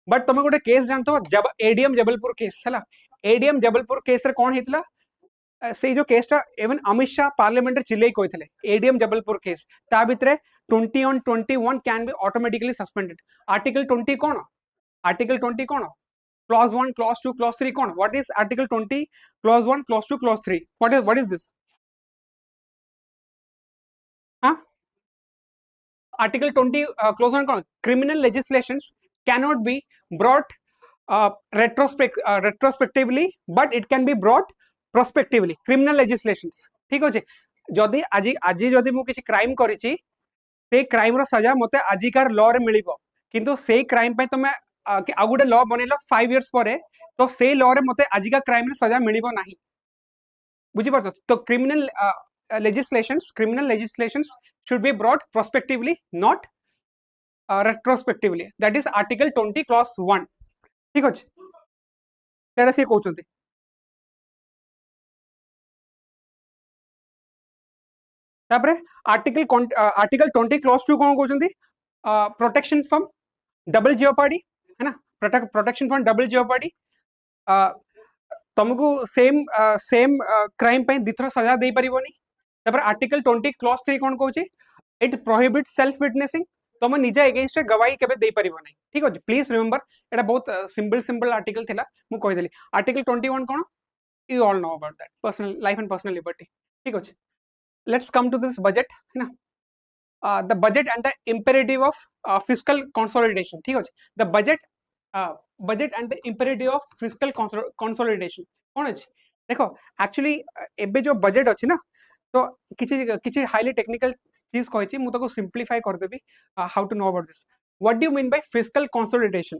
but तुम गोटे case जानतो जब एडीएम जबलपुर केस हला, एडीएम जबलपुर केस रे कौन हेतला, से जो केसटा इवन अमित शाह पार्लियामेंट रे चिल्लै कहते एडीएम जबलपुर केस ता भितर 20 on 21 can be automatically suspended article 20 कौन आर्टिकल 20 कौन clause 1 clause 2 clause 3 कौन what is article 20 clause 1 clause 2 clause 3 what is this हाँ article 20 clause 1 कौन criminal legislations cannot be brought retrospectively but it can be brought prospectively criminal legislations ठीक अछि जदि आजि आजि जदि मु किछि क्राइम करिछि से क्राइम रो सजा मते आजिकार लॉ रे मिलिबो किंतु से क्राइम पे तमे आ गुटे लॉ बनेलो 5 इयर्स परे तो से लॉ रे मते आजिका क्राइम रे सजा मिलिबो नाही बुझि परछ तो criminal legislations should be brought prospectively not retrospectively that is article 20 clause 1 ठीक अछि तेरा से कहउचंती तापरे आर्टिकल 20 क्लॉज 2 कौन कहउचंती प्रोटेक्शन फ्रॉम डबल जियोपार्डी है ना प्रोटेक्शन फ्रॉम डबल जियोपार्डी तुमको सेम क्राइम पे दिथर सजा दे परिबोनी तापर आर्टिकल 20 क्लॉज 3 कौन कहउची इट प्रोहिबिट्स सेल्फ विटनेसिंग तुम निजे अगेंस्ट गवाही केबे दे परिबो नै ठीक अछि प्लीज रिमेंबर एटा बहुत सिंपल आर्टिकल थिला मु कहि देली आर्टिकल 21 कौन you all know about that personal life and personal liberty ठीक अछि let's come to this budget है ना the budget and the imperative of fiscal consolidation ठीक अछि the budget and the imperative of fiscal consolidation कौन अछि देखो actually एबे जो बजेट अछि ना तो किछि हाईली टेक्निकल चीज कहै छी मु ताको सिंपलीफाई कर देबी how to know about this what do you mean by fiscal consolidation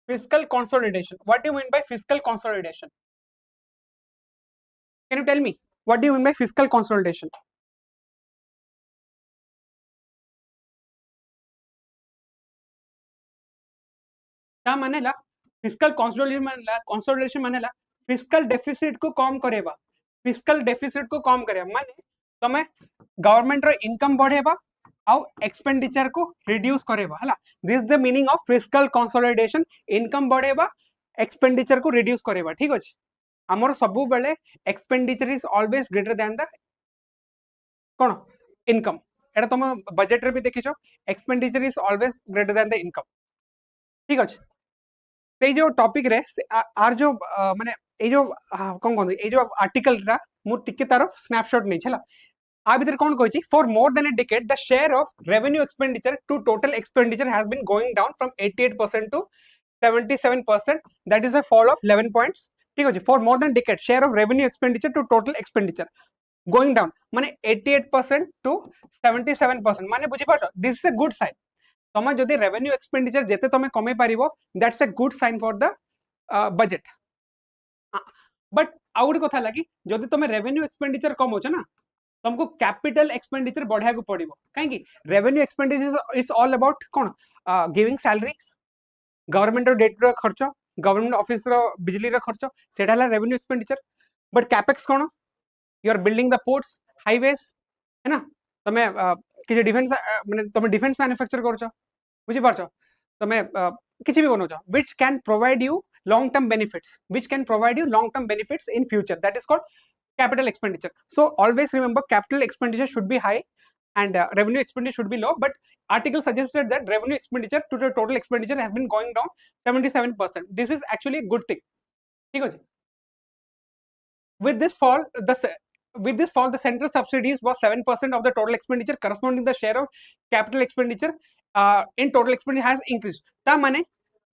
fiscal consolidation what do you mean by fiscal consolidation can you tell me what do you mean by fiscal consolidation क्या मानेला fiscal consolidation मानेला fiscal deficit को कम करेबा fiscal deficit को कम करेबा माने तमे government रो income बढ़ेबा आउ expenditure को रिड्यूस करेबा हला this is the meaning of fiscal consolidation income बढ़ेबा एक्सपेंडिचर को रिड्यूस करेबा ठीक अछि हमर सबु बेले expenditure is always greater than the कोन इनकम एटा तुम बजेट रे भी देखिछो expenditure is always greater than the income ठीक अछि से जो टॉपिक रे आर जो माने ए जो कोन कोन ए जो आर्टिकल रा मु टिके तारो स्नैपशॉट नै छला आ भीतर कोन कहै छी for more than a decade the share of revenue expenditure to total expenditure has been going down from 88% to 77% that is a fall of 11 points ठीक अछि for more than decade share of revenue expenditure to total expenditure going down माने 88% to 77% माने बुझी पाछो this is a good sign तुम जदि revenue expenditure जेते तुम कमे पारिबो that's a good sign for the budget but आउ गोटे कथा लगी जदि तुम रेवेन्यू एक्सपेंडिचर कम होछ ना तुमको कैपिटल एक्सपेंडिचर बढ़ाया को पड़िबो काहे कि revenue expenditure it's all about कोन गिविंग सैलरीज गवर्नमेंट रो डेट रो खर्च गवर्नमेंट ऑफिस रो बिजली रो खर्च सेटा हला रेवेन्यू एक्सपेंडिचर बट कैपेक्स कोन you are building the ports highways है ना तमे कि डिफेंस माने तमे डिफेंस मैन्युफैक्चर करछो बुझी पारछो तमे किछि भी बनोछो which can provide you long term benefits in future that is called capital expenditure so always remember capital expenditure should be high and revenue expenditure should be low but article suggested that revenue expenditure to the total expenditure has been going down 77% this is actually a good thing ठीक है with this fall the central subsidies was 7% of the total expenditure corresponding the share of capital expenditure in total expenditure has increased ता माने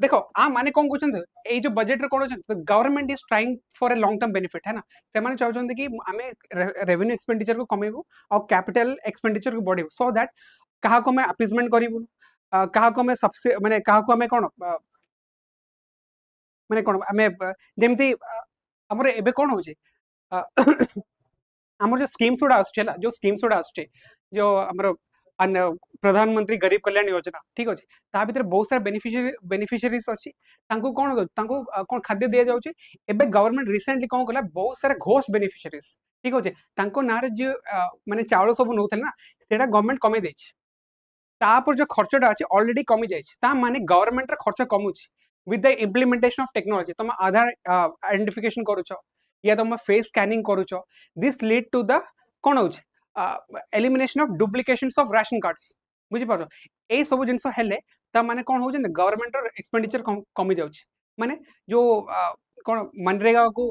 देखो आ माने कोन कहउछन ए जो budget रे कोन होछन government is trying for a long term benefit है ना से माने चाहउछन कि हमें रेवेन्यू एक्सपेंडिचर को कमेबो और कैपिटल एक्सपेंडिचर को बढ़ेबो सो दैट कहा को मैं अपीजमेंट करिबो कहा को मैं सबसे माने कहा को हमें कोन माने कोन हमें जेमती हमरे एबे कोन होचे हमर जो स्कीम्स उडा आछला जो स्कीम्स उडा आछे जो हमर प्रधानमंत्री गरीब कल्याण योजना ठीक अच्छे ता भीतर बहुत सारा बेनिफिशियरीज अच्छी कौन खाद्य दि जाऊँगी एवं गवर्नमेंट रिसेंटली कौन कला बहुत सारा घोष बेनिफिशियरीज ठीक अच्छे ना जो माने चाउल सब नौ ना सेटा गवर्नमेंट कमे देछि तापर जो खर्चटा अच्छे ऑलरेडी कमी जाइछि ता माने गवर्नमेंट रा खर्च कमुछि with the implementation of technology तुम आधार आइडेंटिफिकेशन करूछ या तुम फेस स्कैनिंग करूछ दिस लीड टू द कोन होछ elimination of duplications of ration cards बुझी पारो ए सब जिंस हेले ता माने कोन होछ गवर्नमेंट रो एक्सपेंडिचर कमी जाउछ माने जो कोन मनरेगा को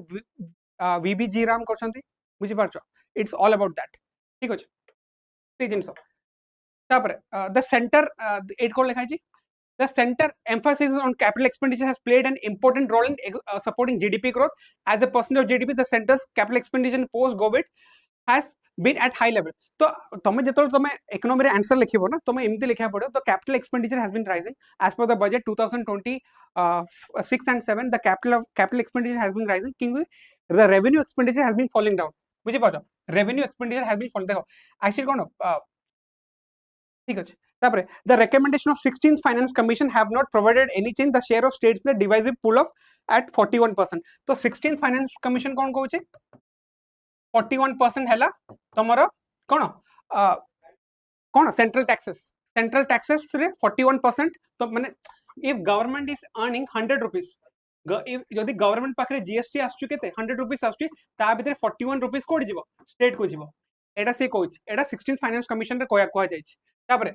वीबीजी राम करछंती बुझी पारछो इट्स ऑल अबाउट दैट ठीक अछि ते जिंस तापर द सेंटर एट कोन लिखा छी the center emphasis on capital expenditure has played an important role in supporting GDP growth. As a percentage of GDP, the center's capital expenditure post-COVID has been at high level. तो तुम जो तुम economy रे answer लिखिबो ना तुम एमती लिखा पड़ो तो capital expenditure has been rising as per the budget 2026 and 7 the capital expenditure has been rising क्योंकि the revenue expenditure has been falling down बुझी पाछो revenue expenditure has been falling देखो एक्चुअली कोन ठीक अछि तापरे the recommendation of 16th finance commission have not provided any change the share of states in the divisive pool of at 41% तो 16th finance commission कोन कहउचे 41% हैला तमरो कोन कोन central taxes रे 41% तो माने if government is earning 100 rupees यदि government पाखरे GST आसु केते 100 rupees आसु ता भितर 41 रुपीस कोड जीवो स्टेट को जीवो एटा से कहउची एटा 16th फाइनेंस कमिशन रे कोया जायछि तापरे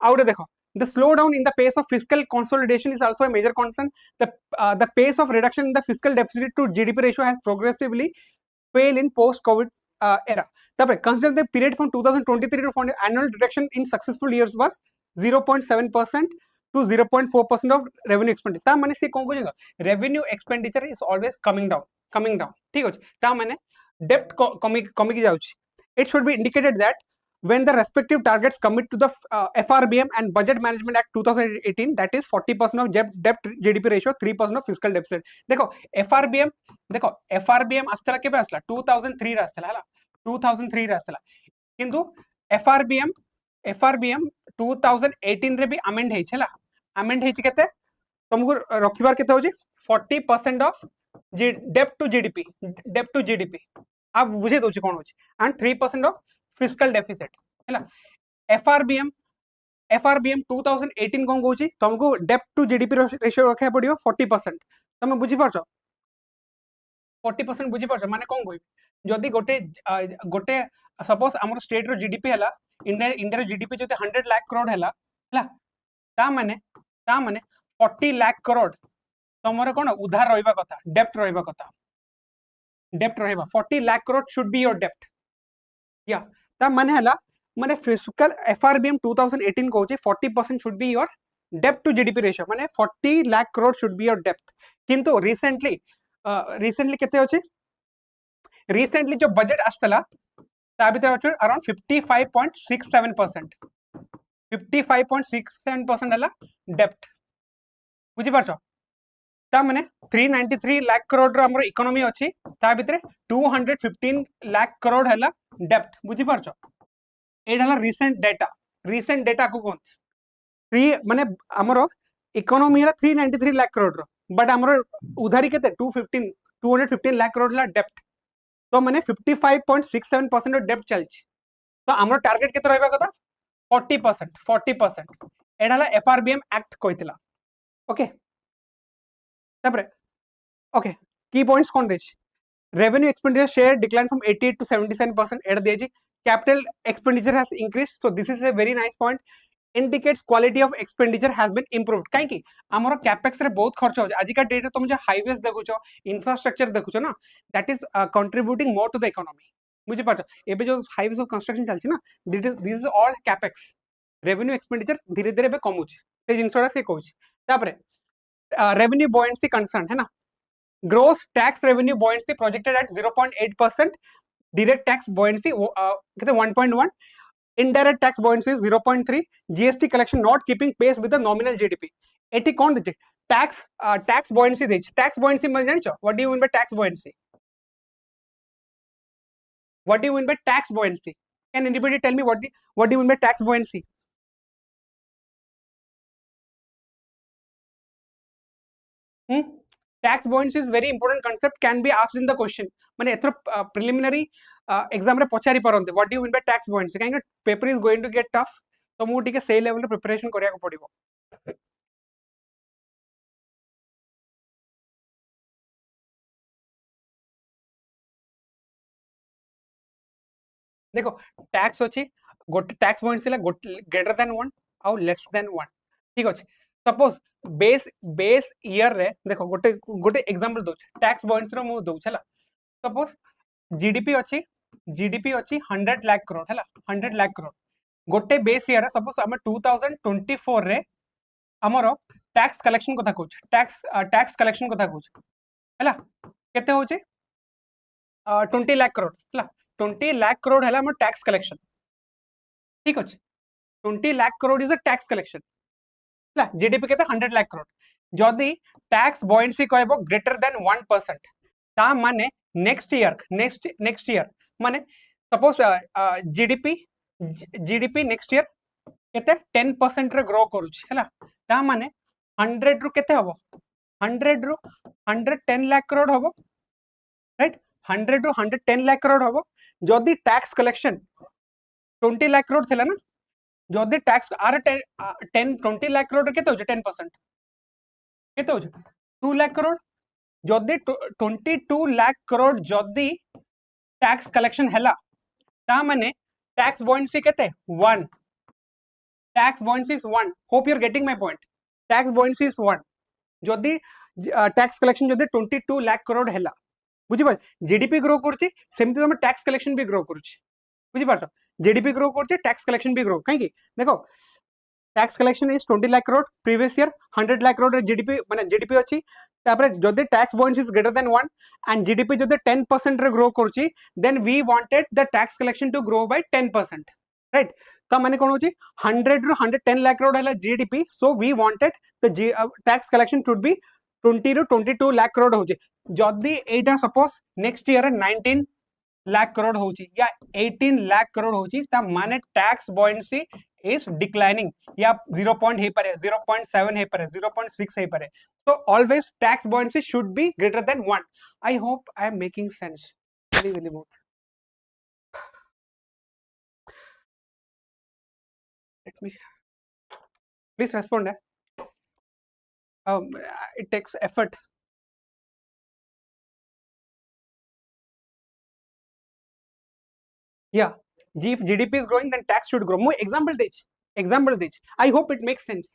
आउटे देखो the slowdown in the pace of fiscal consolidation is also a major concern the pace of reduction in the fiscal deficit to GDP ratio has progressively failed in post covid era तापरे consider the period from 2023 to annual reduction in successful years was 0.7% to 0.4% of revenue expenditure ता माने से कोन को revenue expenditure is always coming down ठीक अछि ता माने debt कमी की जाउछि it should be indicated that when the respective targets commit to the FRBM and Budget Management Act 2018 that is 40% of debt GDP ratio 3% of fiscal deficit देखो FRBM आस्तला केबे आसला 2003 रा आस्तला हला 2003 रा आस्तला किंतु FRBM 2018 रे भी अमेंड हेछि हला अमेंड हेछि केते तुमको रखिबार केते होछि 40% ऑफ debt to GDP आप बुझे दोछि कोन होछि and 3% of fiscal deficit हैला FRBM 2018 कोन कहउछि तुमको debt to GDP रेशियो रखा पड़ियो 40% तुम बुझी पारछो 40% बुझी पारछो माने कोन कहबी जदी गोटे सपोज हमर स्टेट रो जीडीपी हला इंडिया रो जीडीपी जदी 100 लाख करोड़ हला ता माने 40 लाख करोड़ तमरो कोन उधार रहइबा कथा डेप्ट रहइबा 40 lakh crore should be your डेप्ट या ता माने हला माने फिस्कल FRBM 2018 कहउचे 40% शुड बी योर डेप्ट टू जीडीपी रेशियो माने 40 lakh crore should be your डेप्ट किंतु रिसेंटली केते होचे रिसेंटली जो बजट आस्तला ता भीतर होचे अराउंड 55.67% हला डेप्ट बुझी पारछो ता माने 393 लाख करोड़ रो हमर इकोनॉमी अछि ता भीतर 215 लाख करोड़ हला डेप्ट बुझी पारछो एड हला रिसेंट डेटा को कोन 3 माने हमर इकोनॉमी हला 393 लाख करोड़ रो बट हमर उधारी केते 215 लाख करोड़ हला डेप्ट तो माने 55.67% ऑफ डेप्ट चलछि तो हमर टारगेट केते रहबा कथा 40% एड हला FRBM एक्ट कहितला ओके तापरे ओके की पॉइंट्स कोन देछि revenue expenditure share declined from 88 to 77% एड देछि capital expenditure has increased so this is a very nice point indicates quality of expenditure has been improved काहे कि हमर कैपेक्स रे बहुत खर्च हो आज का डेट तुम जो हाईवेज देखुछो इंफ्रास्ट्रक्चर देखुछो ना that is contributing more to the economy बुझि पाछो एबे जो हाईवेज ऑफ कंस्ट्रक्शन चलछि ना this is all capex revenue expenditure धीरे धीरे बे कमुछि से जिंसोडा से कहउछि तापरे रेवेन्यू buoyancy concern है ना gross tax revenue buoyancy projected at 0.8% direct tax buoyancy कितने 1.1 indirect tax buoyancy is 0.3 GST collection not keeping pace with the nominal GDP eighty कौन देछि tax buoyancy देछि tax buoyancy मतलब जानिछो what do you mean by tax buoyancy can anybody tell me what do you mean by tax buoyancy tax buoyancy is very important concept can be asked in the question माने एथर preliminary exam रे पचारि परंते what do you mean by tax buoyancy काहे paper is going to get tough तो मु टिके से level रे preparation करिया को पड़िबो देखो टैक्स अछि गोटे टैक्स पॉइंट्स है ग्रेटर देन 1 आउ लेस देन 1 ठीक अछि सपोज बेस ईयर रे देखो गोटे गोटे एग्जांपल दो टैक्स पॉइंट्स रो मु दो छला सपोज जीडीपी अछि 100 लाख करोड़ हैला 100 लाख करोड़ गोटे बेस ईयर सपोज हम 2024 रे हमरो टैक्स कलेक्शन कथा कहूछ टैक्स कलेक्शन कथा कहूछ हैला केते होचे 20 लाख करोड़ हैला 20 लाख करोड़ हैला हमर टैक्स कलेक्शन ठीक अछि 20 lakh crore is a tax collection हैला जीडीपी केते 100 लाख करोड़ जदी टैक्स बॉयंसी कहबो ग्रेटर देन 1% ता माने नेक्स्ट ईयर माने सपोज जीडीपी नेक्स्ट ईयर केते 10% रे ग्रो करूछ हैला ता माने 100 रु केते हबो 100 रु 110 लाख करोड़ हबो राइट 100 रु 110 लाख करोड़ हबो जदी टैक्स कलेक्शन 20 लाख करोड़ थिला ना जदी टैक्स आर 10 20 लाख करोड़ केते होछ 10% केते होछ 2 लाख करोड़ जदी 22 लाख करोड़ जदी टैक्स कलेक्शन हैला ता माने टैक्स बॉयंसी केते 1 tax buoyancy is 1 hope you are getting my point tax buoyancy is 1 जदी टैक्स कलेक्शन जदी 22 लाख करोड़ हैला बुझी पार जीडीपी ग्रो करछि सेमति हम टैक्स कलेक्शन भी ग्रो करछि बुझी पार जीडीपी ग्रो करछि टैक्स कलेक्शन भी ग्रो काहे कि देखो tax collection is 20 lakh crore previous year 100 lakh crore GDP माने जीडीपी अछि तापर जदी tax buoyancy is greater than 1 and GDP जदी 10% रे ग्रो करछि then we wanted the tax collection to grow by 10% right तो माने कोन होछि 100 रु 110 लाख करोड़ हैला GDP so we wanted the tax collection should be 20 रु 22 लाख करोड़ होछि जदी एटा suppose next year 19 lakh crore होछि या 18 लाख करोड़ होछि ता माने टैक्स बॉयंसी is declining या 0. हे पारे 0.7 हे पारे 0.6 हे पारे so always tax buoyancy should be greater than 1 I hope I am making sense really both let me please respond it takes effort yeah if GDP is growing then tax should grow more example dech I hope it makes sense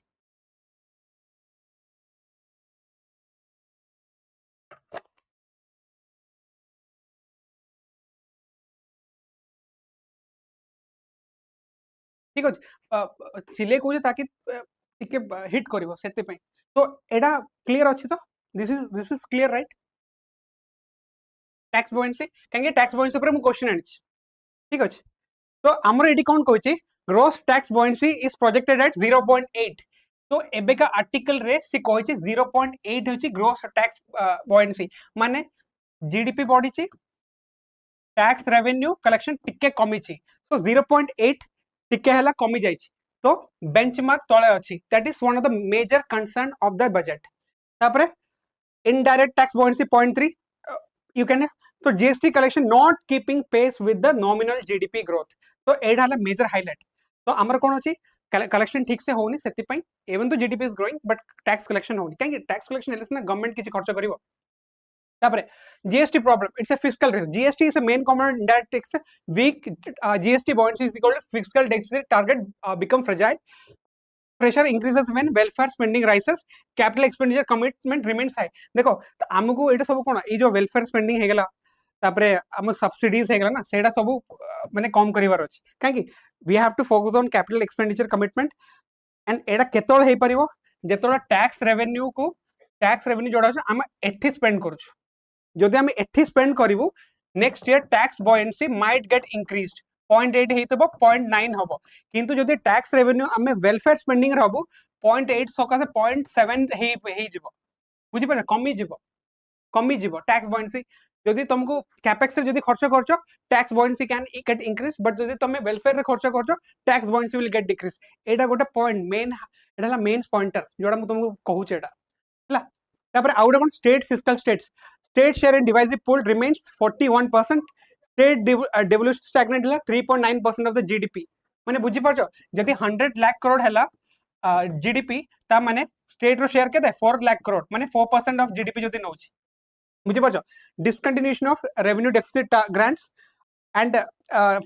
ठीक अछि चिले को ताकि टिके hit करिवो सेते पय तो एडा clear अछि तो this is clear right tax buoyancy काहे टैक्स बॉयंसी पर हम क्वेश्चन आनिछ ठीक अछि तो हमर एडी कोन कहै छै gross tax buoyancy is projected at 0.8 तो एबे का आर्टिकल रे से कहै छै 0.8 होछि ग्रॉस टैक्स बॉयंसी माने जीडीपी बढ़ी छी टैक्स रेवेन्यू कलेक्शन टिके कमी छी सो 0.8 टिके हला कमी जाई छी तो बेंचमार्क तळे अछि that is one of the major concern of the budget तापरे indirect tax buoyancy 0.3 you can so GST collection not keeping pace with the nominal GDP growth तो एड हला मेजर हाइलाइट तो हमर कोन अछि कलेक्शन ठीक से होनी सेति पई इवन तो GDP is growing but tax collection होनी काहे टैक्स कलेक्शन हेलस ना गवर्नमेंट किछ खर्च करिवो तापरे GST problem it's a fiscal risk GST is a main component indirect tax weak GST buoyancy is equal to fiscal deficit target become fragile pressure increases when welfare spending rises capital expenditure commitment remains high देखो हमको एटा सब कोन ए जो welfare spending हे गेला तापरे हम subsidies हे गेला ना सेडा सब माने कम करिवार अछि काहे कि we have to focus on capital expenditure commitment and एडा केतोल हे परिवो जेतोला टैक्स रेवेन्यू जोडा छ हम एठी स्पेंड करू जदि हम एठी स्पेंड करिवु next year tax buoyancy might get increased 0.8 हेतबो 0.9 हबो किंतु जदि टैक्स रेवेन्यू हमें वेलफेयर स्पेंडिंग रहबो 0.8 सका से 0.7 हे जिवो बुझि पर कमी जिवो टैक्स बॉयंसी जदि तुमको कैपेक्स रे जदि खर्च करछो tax buoyancy can get increase but जदि तुम वेलफेयर रे खर्च करछो tax buoyancy will get decrease एटा गोटे पॉइंट मेन एटा मेन पॉइंटर जोडा म तुमको कहू छेडा हला तापर out of state fiscal state share in divisible pool remains 41% state developed stagnant हला 3.9% ऑफ द जीडीपी माने बुझी परछो जदि 100 लाख करोड़ हला जीडीपी ता माने स्टेट रो शेयर केते 4 लाख करोड़ माने 4% ऑफ जीडीपी जदि नउची बुझी परछो discontinuation of revenue deficit grants and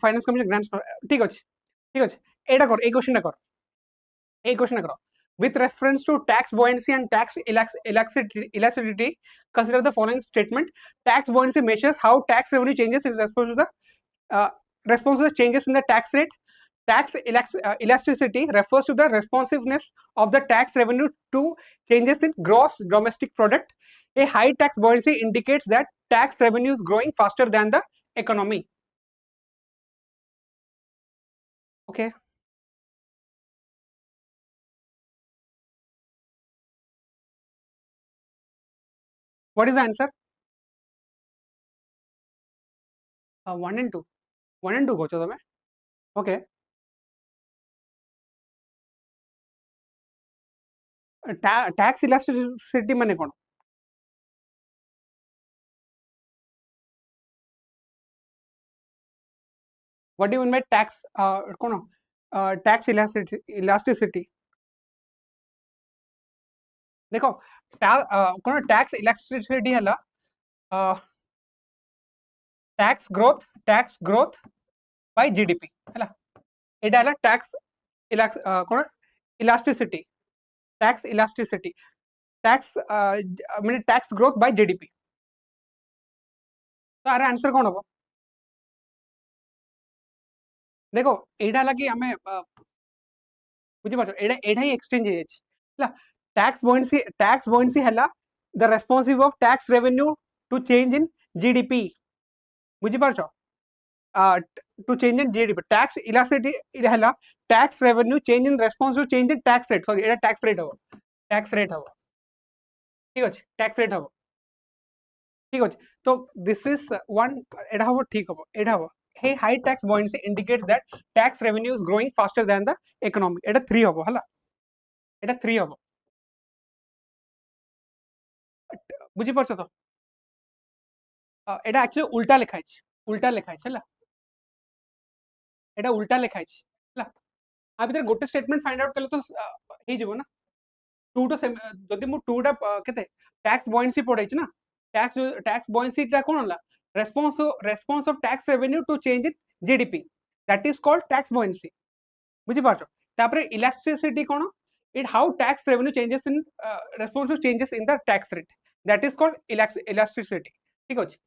finance commission grants ठीक अछि एटा कर ए क्वेश्चन करो with reference to tax buoyancy and tax elasticity consider the following statement. Tax buoyancy measures how tax revenue changes in response to the changes in the tax rate. Tax elasticity refers to the responsiveness of the tax revenue to changes in gross domestic product. A high tax buoyancy indicates that tax revenue is growing faster than the economy. Okay. What is the answer? 1 and 2. 1 and 2 gocho tame. Okay. Tax elasticity mane kon? What do you mean by tax tax elasticity? देखो कोन tax elasticity हला tax growth by GDP हला एटा हला tax कोन elasticity tax माने tax growth by GDP तो our answer कोन हो देखो एटा हला कि हमें बुझी पाछो एटा ही एक्सचेंज है tax buoyancy हला the responsive of tax revenue to change in GDP बुझी पाछो to change in GDP tax elasticity हला tax revenue change in response to change in tax rate sorry Etah tax rate हो ठीक अछि tax rate हो ठीक अछि तो this is one एटा हो ठीक हो एटा हो hey high tax buoyancy indicates that tax revenue is growing faster than the economy एटा 3 हो हला एटा 3 हो बुझी पाछो तो एटा एक्चुअली उल्टा लिखा है एटा उल्टा लिखा है आ भीतर गोटे स्टेटमेंट फाइंड आउट कले तो हे जीवो ना 2 to जदि मु 2 टा केते टैक्स बुoyancy पढाइछ ना टैक्स buoyancy टा कोन होला response of tax revenue to change in GDP that is called tax buoyancy बुझी पाछो तापरे elasticity cone it how tax revenue changes in response to changes in the tax rate that is called elasticity ठीक अछि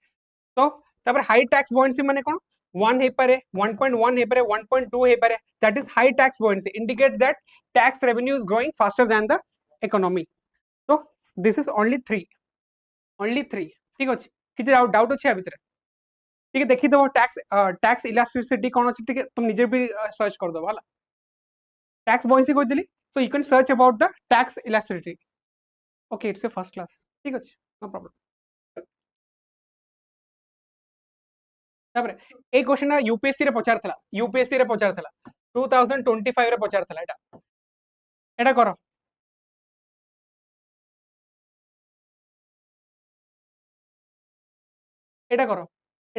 तो तापरे high tax buoyancy माने कोन 1 हे पारे 1.1 हे पारे 1.2 हे पारे that is high tax buoyancy indicates that tax revenue is growing faster than the economy so this is only 3 ठीक अछि किछ डाउट अछि आ भितर ठीक है देखि दो टैक्स इलास्टिसिटी कोन अछि ठीक है तुम निजे भी सर्च कर दो होला टैक्स buoyancy कोइ दिली so you can search about the tax elasticity okay it's a first class ठीक अछि no problem तापर ए क्वेश्चन यूपीएससी रे पचारथला 2025 रे पचारथला एटा करो एटा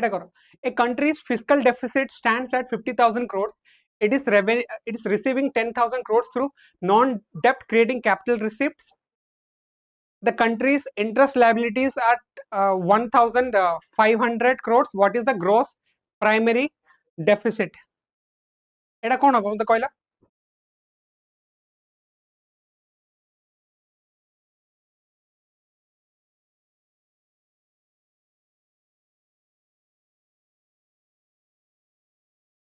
करो a country's fiscal deficit stands at 50,000 crores it is receiving 10,000 crores through non debt creating capital receipts the country's interest liabilities are 1,500 crores what is the gross primary deficit एटा कोन हो मते कहला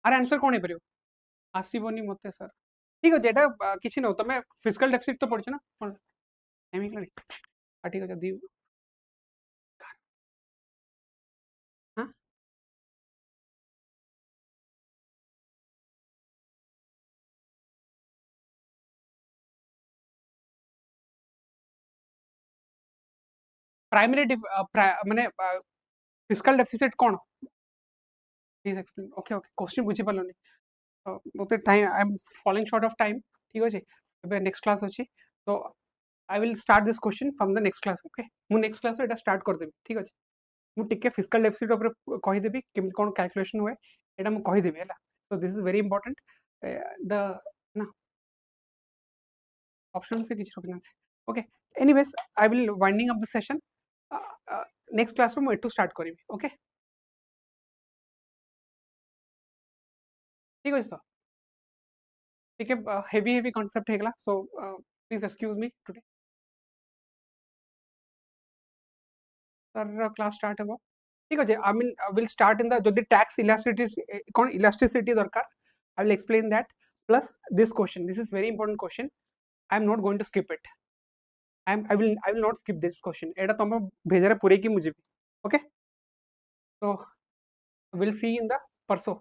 our answer कोन हे परियो आसीबोनी मते sir ठीक अछि एटा किछि न तमे फिजिकल डेफिसिट तो पढछ ना कोन एमी करी ठीक अछि दी हां प्राइमरी माने physical deficit cone please explain okay question बुझी पालनी मते time I am following short of time ठीक अछि एबे नेक्स्ट क्लास अछि तो I will start this question from the next class okay मु नेक्स्ट क्लास एटा स्टार्ट कर देबी ठीक अछि मु टिके फिजिकल डेफिसिट ऊपर कहि देबी केम कोन कैलकुलेशन हुए एटा मु कहि देबी हला सो this is very important the ना ऑप्शन से किछ रखना okay anyways I will winding up the session next class में मु एटू स्टार्ट करिबी ओके ठीक अछि त ठीक है हेवी कॉन्सेप्ट हेगला so please excuse me today sir class start हेबो ठीक अछि I mean will start in the जदि टैक्स इलास्टिसिटी कोन इलास्टिसिटी दरकार I will explain that plus this question this is very important question I am not going to skip it I will not skip this question एटा तुम भेजरे पूरे की मुझे okay तो will see in the परसों